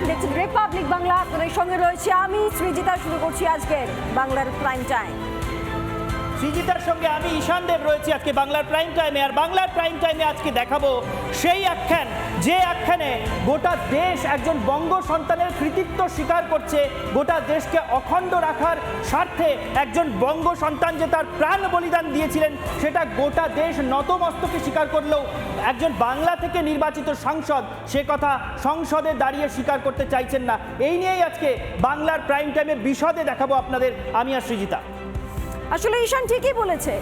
দেখছেন রিপাবলিক বাংলা, আপনাদের সঙ্গে রয়েছে আমি সৃজিতা। শুরু করছি আজকের বাংলার প্রাইম টাইম। সৃজিতার সঙ্গে আমি ঈশান দেব রয়েছি আজকে বাংলার প্রাইম টাইমে। আর বাংলার প্রাইম টাইমে আজকে দেখাবো সেই আখ্যান, যে আখ্যানে গোটা দেশ একজন বঙ্গ সন্তানের কৃতিত্ব স্বীকার করছে। গোটা দেশকে অখণ্ড রাখার স্বার্থে একজন বঙ্গ সন্তান যে তার প্রাণ বলিদান দিয়েছিলেন, সেটা গোটা দেশ নতমস্তকে স্বীকার করলেও একজন বাংলা থেকে নির্বাচিত সাংসদ সে কথা সংসদে দাঁড়িয়ে স্বীকার করতে চাইছেন না। এই নিয়েই আজকে বাংলার প্রাইম টাইমে বিশদে দেখাবো আপনাদের আমি আর সৃজিতা। আসলে ঈশান ঠিকই বলেছে,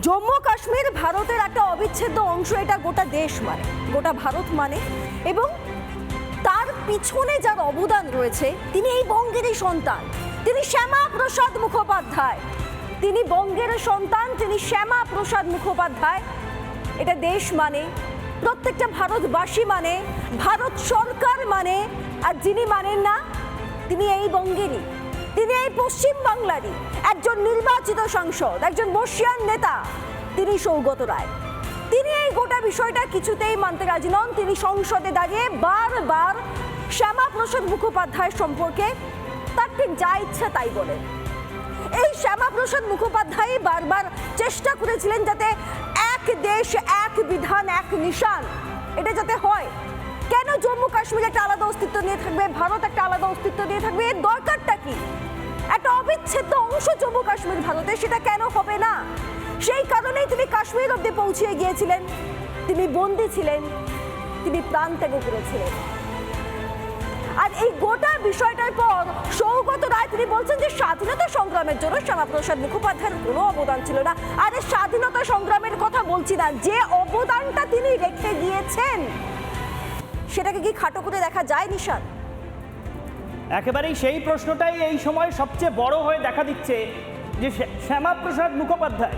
জম্মু কাশ্মীর ভারতের একটা অবিচ্ছেদ্য অংশ। এটা গোটা দেশ মানে, গোটা ভারত মানে, এবং তার পিছনে যার অবদান রয়েছে তিনি এই বঙ্গেরই সন্তান। তিনি শ্যামা প্রসাদ মুখোপাধ্যায়, তিনি বঙ্গের সন্তান, তিনি শ্যামা প্রসাদ মুখোপাধ্যায়। এটা দেশ মানে, প্রত্যেকটা ভারতবাসী মানে, ভারত সরকার মানে। আর যিনি মানেন না তিনি এই বঙ্গেরই, তিনি এই পশ্চিম বাংলারই একজন নির্বাচিত সাংসদ, একজন বর্ষীয়ান নেতা। তিনি সৌগত রায়। তিনি এই গোটা বিষয়টা কিছুতেই মানতে রাজি নন। তিনি সংসদে দাঁড়িয়ে বারবার শ্যামা প্রসাদ মুখোপাধ্যায় সম্পর্কে তার ঠিক যা ইচ্ছা তাই বলেন। এই শ্যামা প্রসাদ মুখোপাধ্যায় বারবার চেষ্টা করেছিলেন যাতে এক দেশ, এক বিধান, এক নিশান এটা যাতে হয়। কেন জম্মু কাশ্মীর একটা আলাদা অস্তিত্ব নিয়ে থাকবে, ভারত একটা আলাদা অস্তিত্ব নিয়ে থাকবে? এর দরকারটা কি? একটা অবিচ্ছেদ্য অংশ জম্মু কাশ্মীর ভারতে, সেটা কেন হবে না? সেই কারণেই তিনি কাশ্মীর অব্দি পৌঁছে গিয়েছিলেন। তিনি বন্দী ছিলেন, তিনি প্রাণ ত্যাগ করেছিলেন। আর এই গোটা বিষয়টার পর সৌগত রায় তিনি বলছেন যে স্বাধীনতা সংগ্রামের জন্য শ্যামাপ্রসাদ মুখোপাধ্যায়ের কোনো অবদান ছিল না। আর এই স্বাধীনতা সংগ্রামের কথা বলছি না, যে অবদানটা তিনি রেখে গিয়েছেন সেটাকে কি খাটো করে দেখা যায় নিশান? একেবারেই সেই প্রশ্নটাই এই সময় সবচেয়ে বড় হয়ে দেখা দিচ্ছে, যে শ্যামাপ্রসাদ মুখোপাধ্যায়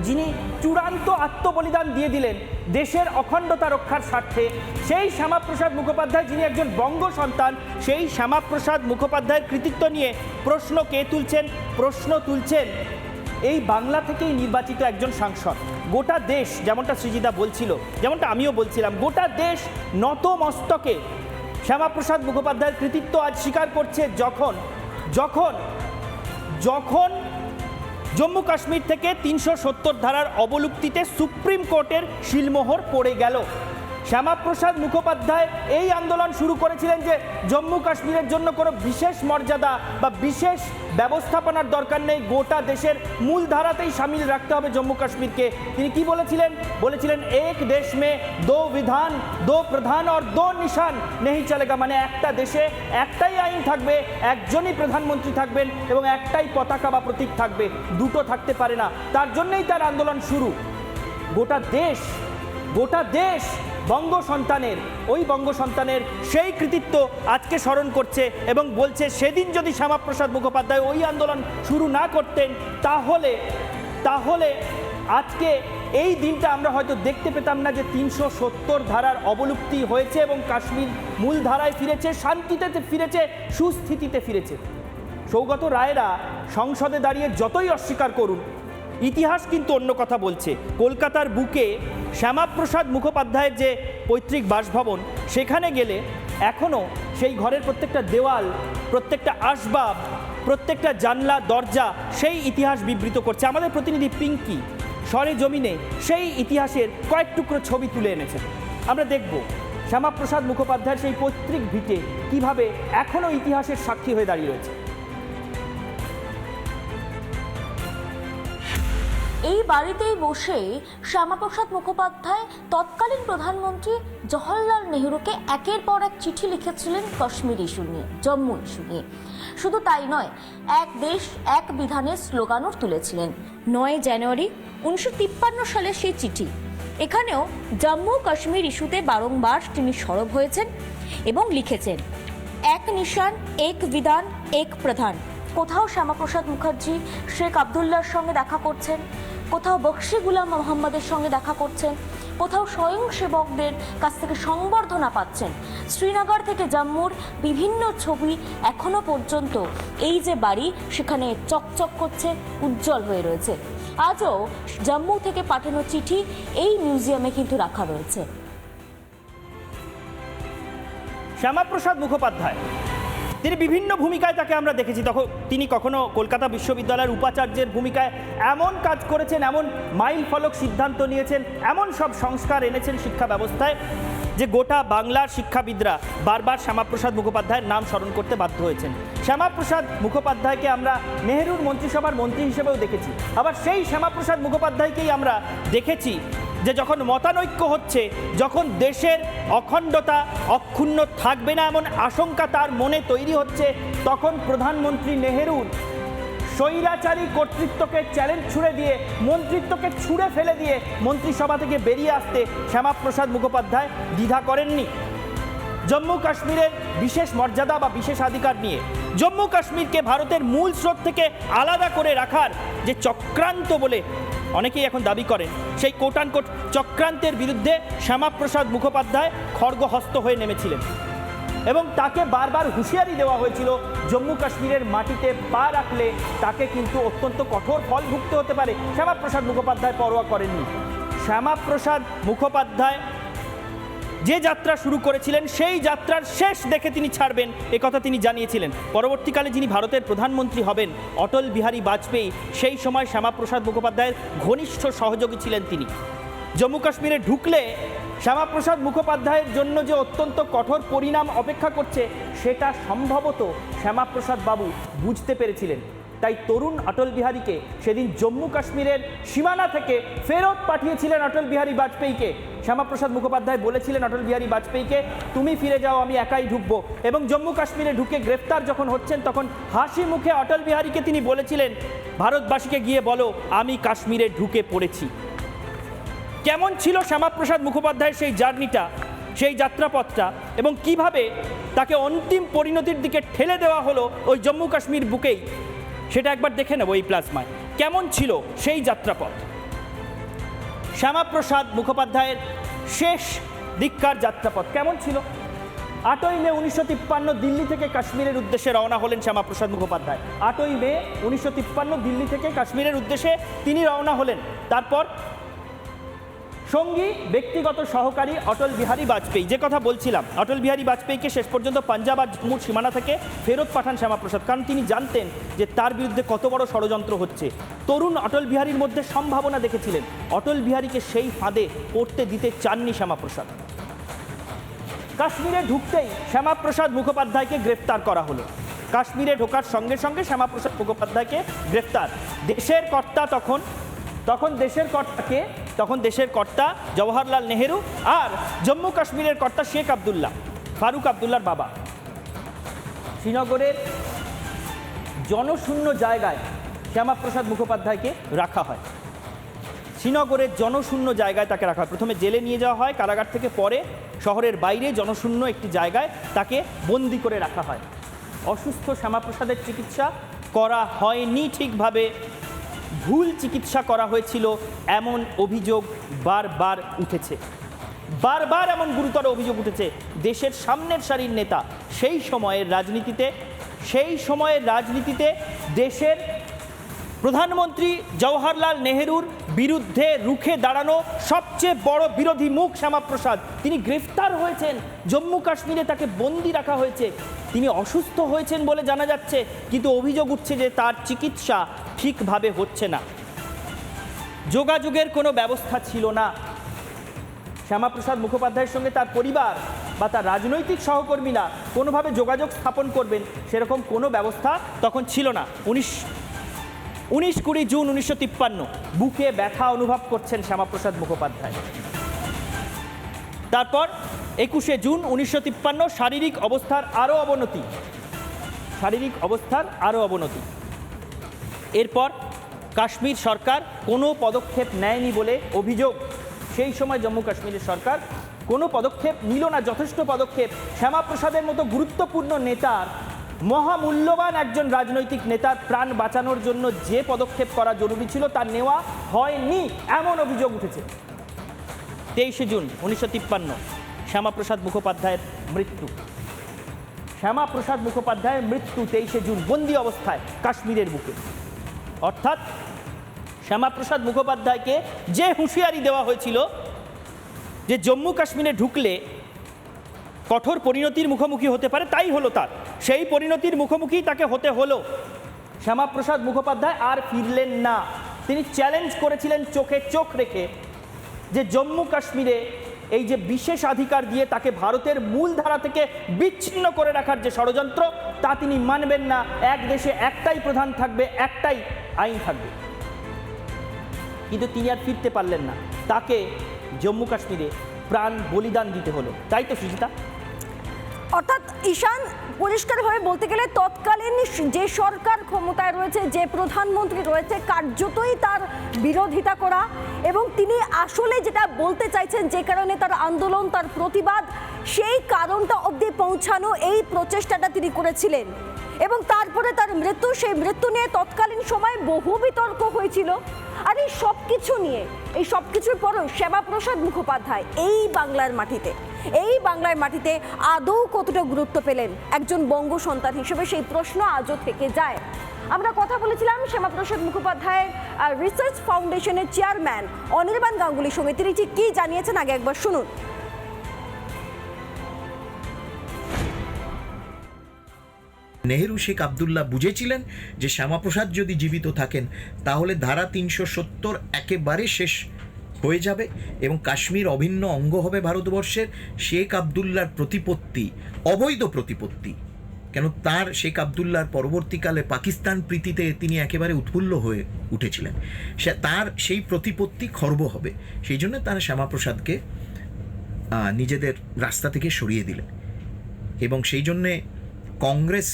যিনি চূড়ান্ত আত্মবলিদান দিয়ে দিলেন দেশের অখণ্ডতা রক্ষার স্বার্থে, সেই শ্যামাপ্রসাদ মুখোপাধ্যায় যিনি একজন বঙ্গ সন্তান, সেই শ্যামাপ্রসাদ মুখোপাধ্যায়ের কৃতিত্ব নিয়ে প্রশ্ন কে তুলছেন? প্রশ্ন তুলছেন এই বাংলা থেকেই নির্বাচিত একজন সাংসদ। গোটা দেশ, যেমনটা সৃজিতা বলছিল, যেমনটা আমিও বলছিলাম, গোটা দেশ নতমস্তকে শ্যামাপ্রসাদ মুখোপাধ্যায়ের কৃতিত্ব আজ স্বীকার করছে। যখন যখন যখন জম্মু কাশ্মীর থেকে ৩৭০ ধারার অবলুপ্তিতে সুপ্রিম কোর্টের শিলমোহর পড়ে গেল, শ্যামাপ্রসাদ মুখোপাধ্যায় এই আন্দোলন শুরু করেছিলেন যে জম্মু কাশ্মীরের জন্য কোনো বিশেষ মর্যাদা বা বিশেষ ব্যবস্থাপনার দরকার নেই, গোটা দেশের মূল ধারাতেই সামিল রাখতে হবে জম্মু কাশ্মীরকে। তিনি কি বলেছিলেন? বলেছিলেন এক দেশ মে দো বিধান, দো প্রধান আর দো নিশান নেই চলেগা। মানে একটা দেশে একটাই আইন থাকবে, একজনই প্রধানমন্ত্রী থাকবেন এবং একটাই পতাকা বা প্রতীক থাকবে, দুটো থাকতে পারে না। তার জন্যই তার আন্দোলন শুরু। গোটা দেশ বঙ্গ সন্তানের, ওই বঙ্গ সন্তানের সেই কৃতিত্ব আজকে স্মরণ করছে এবং বলছে সেদিন যদি শ্যামাপ্রসাদ মুখোপাধ্যায় ওই আন্দোলন শুরু না করতেন তাহলে আজকে এই দিনটা আমরা হয়তো দেখতে পেতাম না, যে ৩৭০ ধারার অবলুপ্তি হয়েছে এবং কাশ্মীর মূল ধারায় ফিরেছে, শান্তিতে ফিরেছে, সুস্থিতিতে ফিরেছে। সৌগত রায়রা সংসদে দাঁড়িয়ে যতই অস্বীকার করুন, ইতিহাস কিন্তু অন্য কথা বলছে। কলকাতার বুকে শ্যামাপ্রসাদ মুখোপাধ্যায়ের যে পৈতৃক বাসভবন, সেখানে গেলে এখনও সেই ঘরের প্রত্যেকটা দেওয়াল, প্রত্যেকটা আসবাব, প্রত্যেকটা জানলা দরজা সেই ইতিহাস বিবৃত করছে। আমাদের প্রতিনিধি পিঙ্কি সরেজমিনে সেই ইতিহাসের কয়েক টুকরো ছবি তুলে এনেছেন। আমরা দেখব শ্যামাপ্রসাদ মুখোপাধ্যায়ের সেই পৈতৃক ভিটে কিভাবে এখনও ইতিহাসের সাক্ষী হয়ে দাঁড়িয়ে রয়েছে। এই বাড়িতেই বসে শ্যামাপ্রসাদ মুখোপাধ্যায় তৎকালীন প্রধানমন্ত্রী জওহরলাল নেহরুকে একের পর এক চিঠি লিখেছিলেন কাশ্মীর ইস্যু নিয়ে, জম্মু ইস্যু নিয়ে। শুধু তাই নয়, এক দেশ এক বিধানের স্লোগানও তুলেছিলেন। ৯ জানুয়ারি ১৯৫৩ সালের সেই চিঠি। এখানেও জম্মু কাশ্মীর ইস্যুতে বারংবার তিনি সরব হয়েছেন এবং লিখেছেন এক নিশান, এক বিধান, এক প্রধান। কোথাও শ্যামাপ্রসাদ মুখার্জি শেখ আবদুল্লাহর সঙ্গে দেখা করছেন, কোথাও বক্সি গুলাম মোহাম্মদের সঙ্গে দেখা করছেন, কোথাও স্বয়ংসেবকদের কাছ থেকে সংবর্ধনা পাচ্ছেন। শ্রীনগর থেকে জম্মুর বিভিন্ন ছবি এখনো পর্যন্ত এই যে বাড়ি, সেখানে চকচক করছে, উজ্জ্বল হয়ে রয়েছে। আজও জম্মু থেকে পাঠানো চিঠি এই মিউজিয়ামে কিন্তু রাখা রয়েছে। শ্যামাপ্রসাদ মুখোপাধ্যায় তিনি বিভিন্ন ভূমিকায় তাকে আমরা দেখেছি। তখন তিনি কখনো কলকাতা বিশ্ববিদ্যালয়ের উপাচার্যের ভূমিকায় এমন কাজ করেছেন, এমন মাইল ফলক সিদ্ধান্ত নিয়েছেন, এমন সব সংস্কার এনেছেন শিক্ষা ব্যবস্থায় যে গোটা বাংলার শিক্ষাবিদরা বারবার শ্যামাপ্রসাদ মুখোপাধ্যায়ের নাম স্মরণ করতে বাধ্য হয়েছেন। শ্যামাপ্রসাদ মুখোপাধ্যায়কে আমরা নেহেরুর মন্ত্রিসভার মন্ত্রী হিসেবেও দেখেছি। আবার সেই শ্যামাপ্রসাদ মুখোপাধ্যায়কেই আমরা দেখেছি যে যখন মতানৈক্য হচ্ছে, যখন দেশের অখণ্ডতা অক্ষুণ্ণ থাকবে না এমন আশঙ্কা তার মনে তৈরি হচ্ছে, তখন প্রধানমন্ত্রী নেহেরুর স্বৈরাচারী কর্তৃত্বকে চ্যালেঞ্জ ছুড়ে দিয়ে, মন্ত্রিত্বকে ছুঁড়ে ফেলে দিয়ে মন্ত্রিসভা থেকে বেরিয়ে আসতে শ্যামাপ্রসাদ মুখোপাধ্যায় দ্বিধা করেননি। জম্মু কাশ্মীরের বিশেষ মর্যাদা বা বিশেষাধিকার নিয়ে জম্মু কাশ্মীরকে ভারতের মূল স্রোত থেকে আলাদা করে রাখার যে চক্রান্ত বলে অনেকেই এখন দাবি করেন, সেই কোটানকোট চক্রান্তের বিরুদ্ধে শ্যামাপ্রসাদ মুখোপাধ্যায় খড়গহস্ত হয়ে নেমেছিলেন এবং তাকে বারবার হুঁশিয়ারি দেওয়া হয়েছিল জম্মু কাশ্মীরের মাটিতে পা রাখলে তাকে কিন্তু অত্যন্ত কঠোর ফল ভুগতে হতে পারে। শ্যামাপ্রসাদ মুখোপাধ্যায় পরোয়া করেননি। শ্যামাপ্রসাদ মুখোপাধ্যায় যে যাত্রা শুরু করেছিলেন সেই যাত্রার শেষ দেখে তিনি ছাড়বেন একথা তিনি জানিয়েছিলেন। পরবর্তীকালে যিনি ভারতের প্রধানমন্ত্রী হবেন অটল বিহারী বাজপেয়ী, সেই সময় শ্যামাপ্রসাদ মুখোপাধ্যায়ের ঘনিষ্ঠ সহযোগী ছিলেন তিনি। জম্মু কাশ্মীরে ঢুকলে শ্যামাপ্রসাদ মুখোপাধ্যায়ের জন্য যে অত্যন্ত কঠোর পরিণাম অপেক্ষা করছে সেটা সম্ভবত শ্যামাপ্রসাদ বাবু বুঝতে পেরেছিলেন। তাই তরুণ অটল বিহারীকে সেদিন জম্মু কাশ্মীরের সীমানা থেকে ফেরত পাঠিয়েছিলেন অটল বিহারী বাজপেয়ীকে। শ্যামাপ্রসাদ মুখোপাধ্যায় বলেছিলেন অটল বিহারী বাজপেয়ীকে, তুমি ফিরে যাও, আমি একাই ঢুকবো। এবং জম্মু কাশ্মীরে ঢুকে গ্রেফতার যখন হচ্ছেন তখন হাসি মুখে অটল বিহারীকে তিনি বলেছিলেন, ভারতবাসীকে গিয়ে বলো আমি কাশ্মীরে ঢুকে পড়েছি। কেমন ছিল শ্যামাপ্রসাদ মুখোপাধ্যায়ের সেই জার্নিটা, সেই যাত্রাপথটা, এবং কিভাবে তাকে অন্তিম পরিণতির দিকে ঠেলে দেওয়া হলো ওই জম্মু কাশ্মীর বুকেই, সেটা একবার দেখে নেব এই প্লাজমায়। কেমন ছিল সেই যাত্রাপথ? শ্যামাপ্রসাদ মুখোপাধ্যায়ের শেষ দিককার যাত্রাপথ কেমন ছিল? 8ই মে 1953 দিল্লি থেকে কাশ্মীরের উদ্দেশ্যে রওনা হলেন শ্যামাপ্রসাদ মুখোপাধ্যায়। 8ই মে 1953 দিল্লি থেকে কাশ্মীরের উদ্দেশ্যে তিনি রওনা হলেন। তারপর সঙ্গী ব্যক্তিগত সহকারী অটল বিহারী বাজপেয়ী। যে কথা বলছিলাম, অটল বিহারী বাজপেয়ীকে শেষ পর্যন্ত পাঞ্জাব আর জম্মুর সীমানা থেকে ফেরত পাঠান শ্যামাপ্রসাদ, কারণ তিনি জানতেন যে তার বিরুদ্ধে কত বড় ষড়যন্ত্র হচ্ছে। তরুণ অটল বিহারীর মধ্যে সম্ভাবনা দেখেছিলেন। অটল বিহারীকে সেই ফাঁদে পড়তে দিতে চাননি শ্যামাপ্রসাদ। কাশ্মীরে ঢুকতেই শ্যামাপ্রসাদ মুখোপাধ্যায়কে গ্রেফতার করা হলো। কাশ্মীরে ঢোকার সঙ্গে সঙ্গে শ্যামাপ্রসাদ মুখোপাধ্যায়কে গ্রেফতার। দেশের কর্তা তখন দেশের কর্তা জওহরলাল নেহেরু, আর জম্মু কাশ্মীরের কর্তা শেখ আবদুল্লাহ, ফারুক আবদুল্লাহর বাবা। শ্রীনগরের জনশূন্য জায়গায় শ্যামাপ্রসাদ মুখোপাধ্যায়কে রাখা হয়। শ্রীনগরের জনশূন্য জায়গায় তাকে রাখা হয়। প্রথমে জেলে নিয়ে যাওয়া হয় কারাগার থেকে, পরে শহরের বাইরে জনশূন্য একটি জায়গায় তাকে বন্দি করে রাখা হয়। অসুস্থ শ্যামাপ্রসাদের চিকিৎসা করা হয়নি ঠিকভাবে, ভুল চিকিৎসা করা হয়েছিল এমন অভিযোগ বারবার উঠেছে। বারবার এমন গুরুতর অভিযোগ উঠেছে। দেশের সামনের সারির নেতা, সেই সময়ের রাজনীতিতে দেশের প্রধানমন্ত্রী জওহরলাল নেহেরুর বিরুদ্ধে রুখে দাঁড়ানো সবচেয়ে বড় বিরোধী মুখ শ্যামাপ্রসাদ। তিনি গ্রেফতার হয়েছেন, জম্মু কাশ্মীরে তাকে বন্দি রাখা হয়েছে। তিনি অসুস্থ হয়েছেন বলে জানা যাচ্ছে, কিন্তু অভিযোগ উঠছে যে তার চিকিৎসা ঠিকভাবে হচ্ছে না। যোগাযোগের কোনো ব্যবস্থা ছিল না। শ্যামাপ্রসাদ মুখোপাধ্যায়ের সঙ্গে তার পরিবার বা তার রাজনৈতিক সহকর্মীরা কোনোভাবে যোগাযোগ স্থাপন করবেন সেরকম কোনো ব্যবস্থা তখন ছিল না। 19-20 জুন 1953 বুকে ব্যথা অনুভব করছেন শ্যামাপ্রসাদ মুখোপাধ্যায়। তারপর 21শে জুন 1953 শারীরিক অবস্থার আরও অবনতি। এরপর কাশ্মীর সরকার কোনো পদক্ষেপ নেয়নি বলে অভিযোগ। সেই সময় জম্মু কাশ্মীরের সরকার কোনো পদক্ষেপ নিল না। যথেষ্ট পদক্ষেপ শ্যামাপ্রসাদের মতো গুরুত্বপূর্ণ নেতার, মহামূল্যবান একজন রাজনৈতিক নেতার প্রাণ বাঁচানোর জন্য যে পদক্ষেপ করা জরুরি ছিল তা নেওয়া হয়নি, এমন অভিযোগ উঠেছে। 23শে জুন 1953 শ্যামাপ্রসাদ মুখোপাধ্যায়ের মৃত্যু। 23শে জুন বন্দি অবস্থায় কাশ্মীরের বুকে। অর্থাৎ শ্যামাপ্রসাদ মুখোপাধ্যায়কে যে হুঁশিয়ারি দেওয়া হয়েছিল যে জম্মু কাশ্মীরে ঢুকলে কঠোর পরিণতির মুখোমুখি হতে পারে, তাই হলো তার। সেই পরিণতির মুখোমুখি তাকে হতে হলো। শ্যামাপ্রসাদ মুখোপাধ্যায় আর ফিরলেন না। তিনি চ্যালেঞ্জ করেছিলেন চোখে চোখ রেখে যে জম্মু কাশ্মীরে এই যে বিশেষ অধিকার দিয়ে তাকে ভারতের মূল ধারা থেকে বিচ্ছিন্ন করে রাখার যে ষড়যন্ত্র, তা তিনি মানবেন না। এক দেশে একটাই প্রধান থাকবে, একটাই আইন থাকবে। কিন্তু তিনি আর ফিরতে পারলেন না, তাকে জম্মু কাশ্মীরে প্রাণ বলিদান দিতে হলো। তাই তো সুজিতা? অর্থাৎ ঈশান, পরিষ্কারভাবে বলতে গেলে তৎকালীন যে সরকার ক্ষমতায় রয়েছে, যে প্রধানমন্ত্রী রয়েছে, কার্যতই তার বিরোধিতা করা, এবং তিনি আসলে যেটা বলতে চাইছেন, যে কারণে তার আন্দোলন, তার প্রতিবাদ, সেই কারণটা অবধি পৌঁছানো এই প্রচেষ্টাটা তিনি করেছিলেন। এবং তারপরে তার মৃত্যু, সেই মৃত্যু নিয়ে তৎকালীন সময় বহু বিতর্ক হয়েছিল। আর এই সব কিছু নিয়ে, এই সব কিছুর পরেও শ্যামাপ্রসাদ মুখোপাধ্যায় এই বাংলার মাটিতে আদৌ কতটা গুরুত্ব পেলেন একজন বঙ্গ সন্তান হিসেবে, সেই প্রশ্ন আজও থেকে যায়। আমরা কথা বলেছিলাম শ্যামাপ্রসাদ মুখোপাধ্যায়ের রিসার্চ ফাউন্ডেশনের চেয়ারম্যান অনির্বাণ গাঙ্গুলির সঙ্গে। তিনি ঠিক কি জানিয়েছেন আগে একবার শুনুন। নেহেরু শেখ আবদুল্লাহ বুঝেছিলেন যে শ্যামাপ্রসাদ যদি জীবিত থাকেন তাহলে ধারা ৩৭০ একেবারে শেষ হয়ে যাবে এবং কাশ্মীর অভিন্ন অঙ্গ হবে ভারতবর্ষের। শেখ আবদুল্লাহর প্রতিপত্তি অবৈধ প্রতিপত্তি, কেন তার শেখ আবদুল্লাহর পরবর্তীকালে পাকিস্তান প্রীতিতে তিনি একেবারে উৎফুল্ল হয়ে উঠেছিলেন, তার সেই প্রতিপত্তি খর্ব হবে। সেই জন্য তারা শ্যামাপ্রসাদকে নিজেদের রাস্তা থেকে সরিয়ে দিলেন। এবং সেই জন্যে কংগ্রেস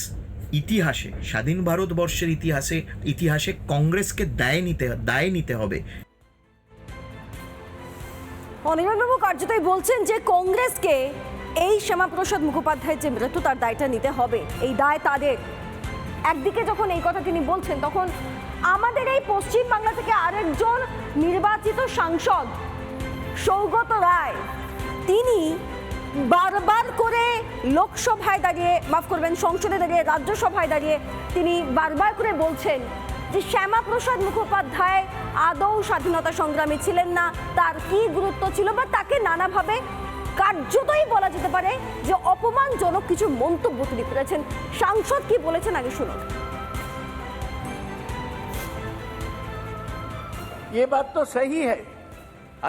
ইতিহাসে, স্বাধীন ভারতবর্ষের ইতিহাসে কংগ্রেসকে দায় নিতে হবে। অনির্বাণবাবু কার্যতই বলছেন যে কংগ্রেসকে এই শ্যামাপ্রসাদ মুখোপাধ্যায়ের যে মৃত্যু, তার দায়টা নিতে হবে, এই দায় তাদের। একদিকে যখন এই কথা তিনি বলছেন, তখন আমাদের এই পশ্চিম বাংলা থেকে আরেকজন নির্বাচিত সাংসদ সৌগত রায়, তিনি বারবার করে লোকসভায় দাঁড়িয়ে, মাফ করবেন, সংসদে দাঁড়িয়ে, রাজ্যসভায় দাঁড়িয়ে তিনি বারবার করে বলছেন যে শ্যামাপ্রসাদ মুখোপাধ্যায় আদৌ স্বাধীনতা সংগ্রামী ছিলেন না, তার কি গুরুত্ব ছিল, বা তাকে নানাভাবে কার্যতই বলা যেতে পারে যে অপমানজনক কিছু মন্তব্য তিনি করেছেন। সাংসদ কি বলেছেন আগে শুনুন। ये बात तो सही है,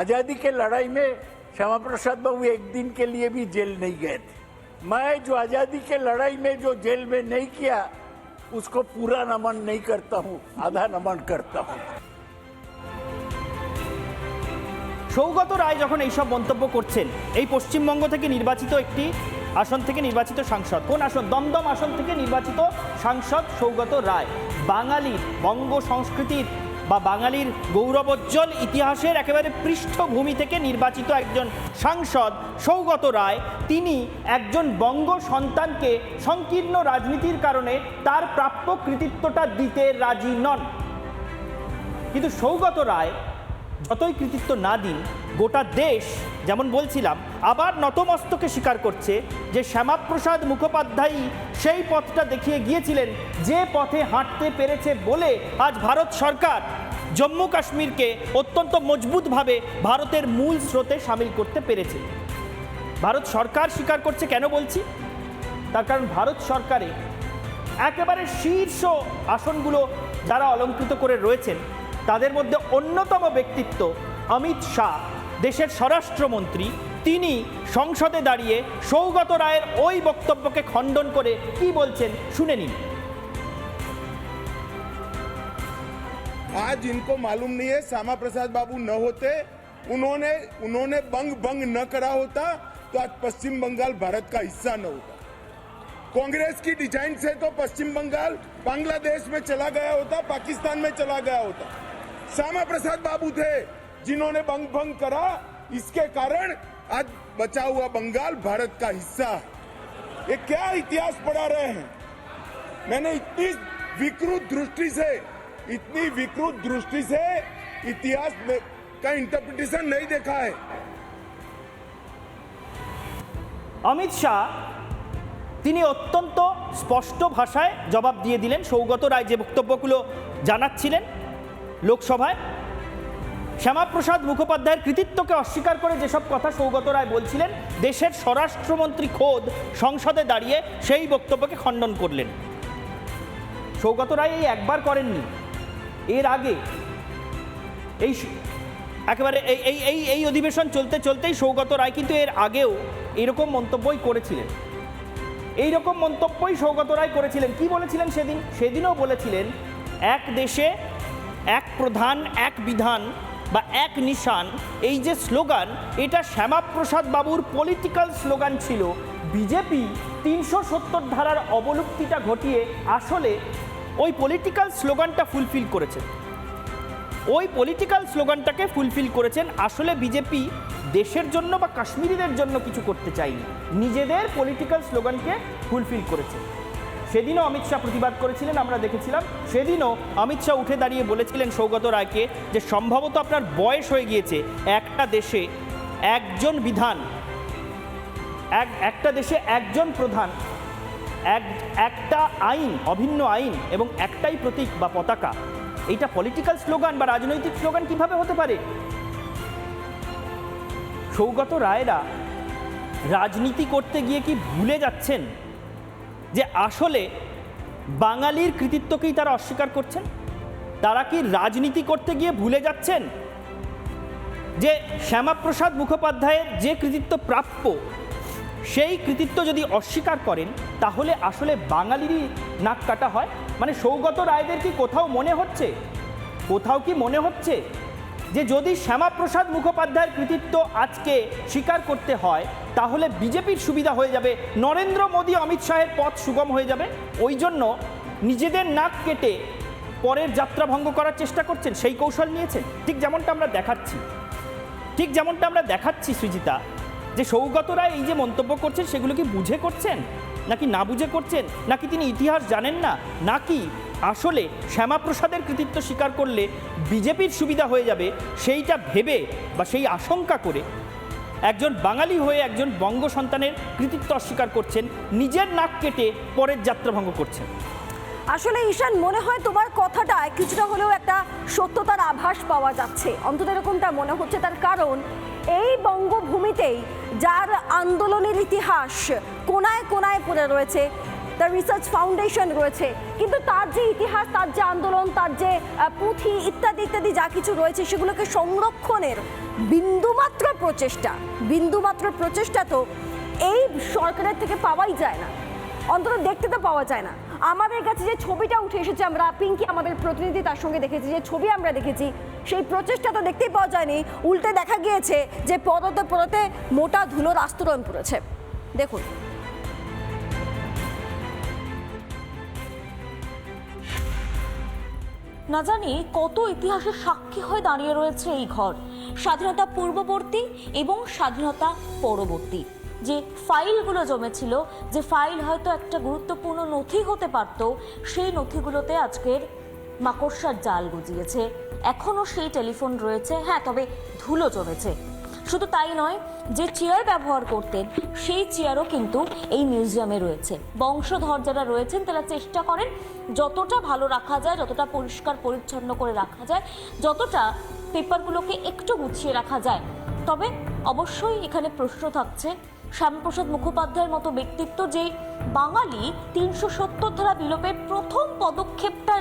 आजादी के लड़ाई में श्यामा प्रसाद बाबू एक दिन के लिए भी जेल नहीं गए थे। मैं जो आजादी के लड़ाई में जो जेल में नहीं किया, उसको पूरा नमन नहीं करता हूँ, आधा नमन करता हूँ। সৌগত রায় যখন এইসব মন্তব্য করছেন, এই পশ্চিমবঙ্গ থেকে নির্বাচিত একটি আসন থেকে নির্বাচিত সাংসদ, কোন আসন? দমদম আসন থেকে নির্বাচিত সাংসদ সৌগত রায়, বাঙালির বঙ্গ সংস্কৃতির বা বাঙালির গৌরবোজ্জ্বল ইতিহাসের একেবারে পৃষ্ঠভূমি থেকে নির্বাচিত একজন সাংসদ সৌগত রায়, তিনি একজন বঙ্গ সন্তানকে সংকীর্ণ রাজনীতির কারণে তার প্রাপ্য কৃতিত্বটা দিতে রাজি নন। কিন্তু সৌগত রায় যতই কৃতিত্ব না দিন, গোটা দেশ, যেমন বলছিলাম, আবার নতমস্তকে স্বীকার করছে যে শ্যামাপ্রসাদ মুখোপাধ্যায়ই সেই পথটা দেখিয়ে গিয়েছিলেন, যে পথে হাঁটতে পেরেছে বলে আজ ভারত সরকার জম্মু কাশ্মীরকে অত্যন্ত মজবুতভাবে ভারতের মূল স্রোতে সামিল করতে পেরেছে। ভারত সরকার স্বীকার করছে, কেন বলছি? তার কারণ ভারত সরকারে একেবারে শীর্ষ আসনগুলো যারা অলঙ্কৃত করে রয়েছেন, তাদের মধ্যে অন্যতম ব্যক্তিত্ব অমিত শাহ, দেশের স্বরাষ্ট্রমন্ত্রী। তিনি সংসদে দাঁড়িয়ে সৌগত রায়ের ওই বক্তব্যকে খণ্ডন করে কি বলছেন শুনে নিন। आज इनको मालूम नहीं है, श्यामा प्रसाद बाबू न होते, उन्होंने बंग न करा होता तो आज पश्चिम बंगाल भारत का हिस्सा न होता। कांग्रेस की डिजाइन से तो पश्चिम बंगाल बांग्लादेश में चला गया होता, पाकिस्तान में चला गया होता। श्यामा प्रसाद बाबू थे जिन्होंने बंग करा, इसके कारण आज बचा हुआ बंगाल भारत का हिस्सा है। ये क्या इतिहास पढ़ा रहे हैं? मैंने इतनी विकृत दृष्टि से इतिहास का इंटरप्रिटेशन नहीं देखा है। অমিত শাহ তিনি অত্যন্ত স্পষ্ট ভাষায় জবাব দিয়ে দিলেন। সৌগত রায় যে বক্তব্যগুলো জানাচ্ছিলেন লোকসভায়, শ্যামাপ্রসাদ মুখোপাধ্যায়ের কৃতিত্বকে অস্বীকার করে যেসব কথা সৌগত রায় বলছিলেন, দেশের স্বরাষ্ট্রমন্ত্রী খোদ সংসদে দাঁড়িয়ে সেই বক্তব্যকে খণ্ডন করলেন। সৌগত রায় এই একবার করেননি, এর আগে এই একেবারে এই অধিবেশন চলতে চলতেই সৌগত রায় কিন্তু এর আগেও এরকম মন্তব্যই করেছিলেন। এইরকম মন্তব্যই সৌগত রায় করেছিলেন। কি বলেছিলেন সেদিনও বলেছিলেন, এক দেশে এক প্রধান এক বিধান বা এক নিশান, এই যে স্লোগান, এটা শ্যামাপ্রসাদ বাবুর পলিটিক্যাল স্লোগান ছিল। বিজেপি ৩৭০ ধারার অবলুপ্তিটা ঘটিয়ে আসলে ওই পলিটিক্যাল স্লোগানটা ফুলফিল করেছে। ওই পলিটিক্যাল স্লোগানটাকে ফুলফিল করেছেন। আসলে বিজেপি দেশের জন্য বা কাশ্মীরিদের জন্য কিছু করতে চায়নি, নিজেদের পলিটিক্যাল স্লোগানকে ফুলফিল করেছে। সেদিনও অমিত শাহ প্রতিবাদ করেছিলেন, আমরা দেখেছিলাম। সেদিনও অমিত শাহ উঠে দাঁড়িয়ে বলেছিলেন সৌগত রায়কে যে সম্ভবত আপনার বয়স হয়ে গিয়েছে, একটা দেশে একজন বিধান, একটা দেশে একজন প্রধান, একটা আইন, অভিন্ন আইন এবং একটাই প্রতীক বা পতাকা, এইটা পলিটিক্যাল স্লোগান বা রাজনৈতিক স্লোগান কিভাবে হতে পারে? সৌগত রায়রা রাজনীতি করতে গিয়ে কি ভুলে যাচ্ছেন যে আসলে বাঙালির কৃতিত্বকেই তারা অস্বীকার করছেন? তারা কি রাজনীতি করতে গিয়ে ভুলে যাচ্ছেন যে শ্যামাপ্রসাদ মুখোপাধ্যায়ের যে কৃতিত্ব প্রাপ্য, সেই কৃতিত্ব যদি অস্বীকার করেন তাহলে আসলে বাঙালিরই নাক কাটা হয়? মানে সৌগত রায়দের কি কোথাও কি মনে হচ্ছে যে যদি শ্যামাপ্রসাদ মুখোপাধ্যায়ের কৃতিত্ব আজকে স্বীকার করতে হয় তাহলে বিজেপির সুবিধা হয়ে যাবে, নরেন্দ্র মোদী অমিত শাহের পথ সুগম হয়ে যাবে, ওই জন্য নিজেদের নাক কেটে পরের যাত্রা ভঙ্গ করার চেষ্টা করছেন, সেই কৌশল নিয়েছেন? ঠিক যেমনটা আমরা দেখাচ্ছি সৃজিতা, যে সৌগত রায় এই যে মন্তব্য করছেন সেগুলো কি বুঝে করছেন নাকি না বুঝে করছেন, নাকি তিনি ইতিহাস জানেন না, নাকি আসলে শ্যামাপ্রসাদের কৃতিত্ব স্বীকার করলে বিজেপির সুবিধা হয়ে যাবে সেইটা ভেবে বা সেই আশঙ্কা করে একজন বাঙালি হয়ে একজন বঙ্গ সন্তানের কৃতিত্ব অস্বীকার করছেন, নিজের নাক কেটে পরের যাত্রাভঙ্গ করছেন? আসলে ঈশান, মনে হয় তোমার কথাটায় কিছুটা হলেও একটা সত্যতার আভাস পাওয়া যাচ্ছে, অন্তত এরকমটা মনে হচ্ছে। তার কারণ এই বঙ্গভূমিতেই যার আন্দোলনের ইতিহাস কোনায় কোনায় পড়ে রয়েছে, তার রিসার্চ ফাউন্ডেশন রয়েছে, কিন্তু তার যে ইতিহাস, তার যে আন্দোলন, তার যে পুঁথি ইত্যাদি ইত্যাদি যা কিছু রয়েছে, সেগুলোকে সংরক্ষণের বিন্দুমাত্র প্রচেষ্টা তো এই সরকারের থেকে পাওয়াই যায় না, অন্তত দেখতে তো পাওয়া যায় না। আমাদের কাছে যে ছবিটা উঠে এসেছে, আমরা পিঙ্কি আমাদের প্রতিনিধি তার সঙ্গে দেখেছি, যে ছবি আমরা দেখেছি, সেই প্রচেষ্টা তো দেখতেই পাওয়া যায়নি। উল্টে দেখা গিয়েছে যে পরতে পরতে মোটা ধুলোর আস্তরণ পড়েছে। দেখুন, না জানি কত ইতিহাসের সাক্ষী হয়ে দাঁড়িয়ে রয়েছে এই ঘর, স্বাধীনতা পূর্ববর্তী এবং স্বাধীনতা পরবর্তী। যে ফাইলগুলো জমেছিল, যে ফাইল হয়তো একটা গুরুত্বপূর্ণ নথি হতে পারত, সেই নথিগুলোতে আজকের মাকড়সার জাল গজিয়েছে। এখনও সেই টেলিফোন রয়েছে, হ্যাঁ, তবে ধুলো জমেছে। শুধু তাই নয়, যে চেয়ার ব্যবহার করতেন সেই চেয়ারও কিন্তু এই মিউজিয়ামে রয়েছে। বংশধর যারা রয়েছেন তারা চেষ্টা করেন যতটা ভালো রাখা যায়, যতটা পরিষ্কার পরিচ্ছন্ন করে রাখা যায়, যতটা পেপারগুলোকে একটু গুছিয়ে রাখা যায়। তবে অবশ্যই এখানে প্রশ্ন থাকছে, শ্যামাপ্রসাদ মুখোপাধ্যায়ের মতো ব্যক্তিত্ব, যে বাঙালি ৩৭০ ধারা বিলোপের প্রথম পদক্ষেপটা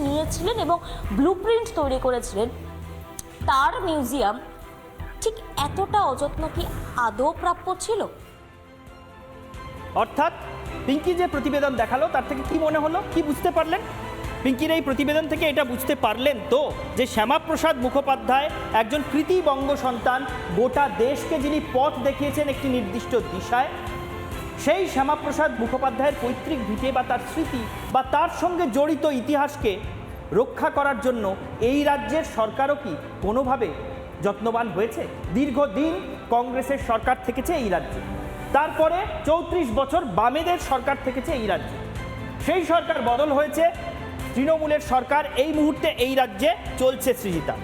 নিয়েছিলেন এবং ব্লুপ্রিন্ট তৈরি করেছিলেন, তার মিউজিয়াম ঠিক এতটা অযত্ন কি আদৌ প্রাপ্য ছিল? অর্থাৎ পিঙ্কি যে প্রতিবেদন দেখালো তার থেকে কি মনে হলো, কি বুঝতে পারলেন? পিঙ্কির এই প্রতিবেদন থেকে এটা বুঝতে পারলেন তো যে শ্যামাপ্রসাদ মুখোপাধ্যায় একজন কৃতি বঙ্গ সন্তান, গোটা দেশকে যিনি পথ দেখিয়েছেন একটি নির্দিষ্ট দিশায়, সেই শ্যামাপ্রসাদ মুখোপাধ্যায়ের পৈতৃক ভিটে বা তার স্মৃতি বা তার সঙ্গে জড়িত ইতিহাসকে রক্ষা করার জন্য এই রাজ্যের সরকারও কি কোনোভাবে যত্নবান হয়েছে? দীর্ঘদিন কংগ্রেসের সরকার থেকেছে এই রাজ্যে, তারপরে ৩৪ বছর বামেদের সরকার থেকেছে এই রাজ্যে, সেই সরকার বদল হয়েছে, তৃণমূলের সরকার এই মুহূর্তে এই রাজ্যে চলছে সৃজিতা।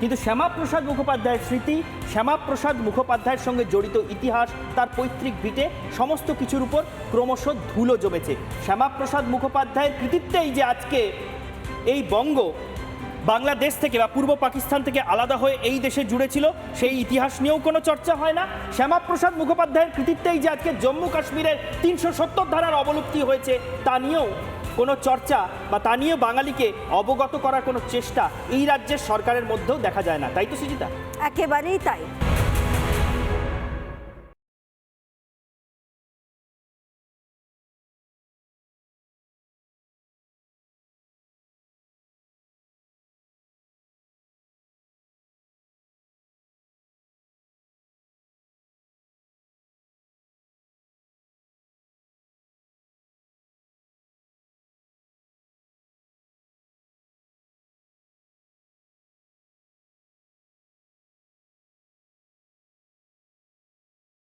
কিন্তু শ্যামাপ্রসাদ মুখোপাধ্যায়ের স্মৃতি, শ্যামাপ্রসাদ মুখোপাধ্যায়ের সঙ্গে জড়িত ইতিহাস, তার পৈতৃক ভিটে, সমস্ত কিছুর উপর ক্রমশ ধুলো জমেছে। শ্যামাপ্রসাদ মুখোপাধ্যায়ের কৃতিত্বেই যে আজকে এই বঙ্গ বাংলাদেশ থেকে বা পূর্ব পাকিস্তান থেকে আলাদা হয়ে এই দেশে জুড়েছিল, সেই ইতিহাস নিয়েও কোনো চর্চা হয় না। শ্যামাপ্রসাদ মুখোপাধ্যায়ের কৃতিত্বেই যে আজকে জম্মু কাশ্মীরের 370 ধারার অবলুপ্তি হয়েছে তা নিয়েও কোনো চর্চা বা তা নিয়ে বাঙালিকে অবগত করার কোনো চেষ্টা এই রাজ্যের সরকারের মধ্যেও দেখা যায় না, তাই তো সুজিতা? একেবারেই তাই।